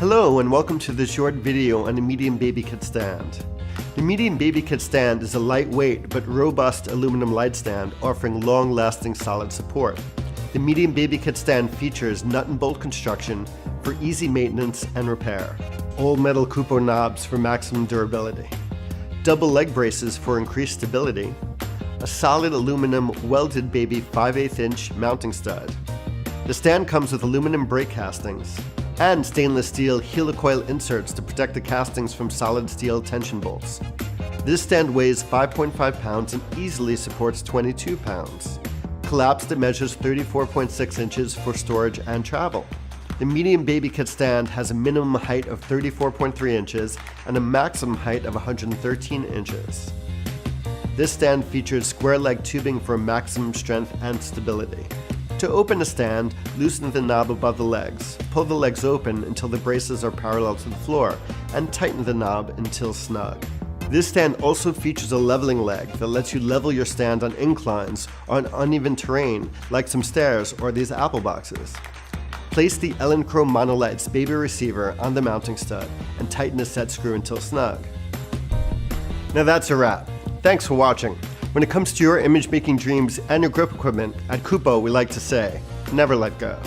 Hello and welcome to this short video on the medium baby kit stand. The medium baby kit stand is a lightweight but robust aluminum light stand offering long-lasting solid support. The medium baby kit stand features nut and bolt construction for easy maintenance and repair, all metal Kupo knobs for maximum durability, double leg braces for increased stability, a solid aluminum welded baby 5/8 inch mounting stud. The stand comes with aluminum brake castings and stainless steel helicoil inserts to protect the castings from solid steel tension bolts. This stand weighs 5.5 pounds and easily supports 22 pounds. Collapsed, it measures 34.6 inches for storage and travel. The medium baby kit stand has a minimum height of 34.3 inches and a maximum height of 113 inches. This stand features square leg tubing for maximum strength and stability. To open the stand, loosen the knob above the legs, pull the legs open until the braces are parallel to the floor, and tighten the knob until snug. This stand also features a leveling leg that lets you level your stand on inclines or on uneven terrain like some stairs or these apple boxes. Place the Chrome Monolites baby receiver on the mounting stud and tighten the set screw until snug. Now that's a wrap. Thanks for watching. When it comes to your image making dreams and your grip equipment, at Kupo we like to say, never let go.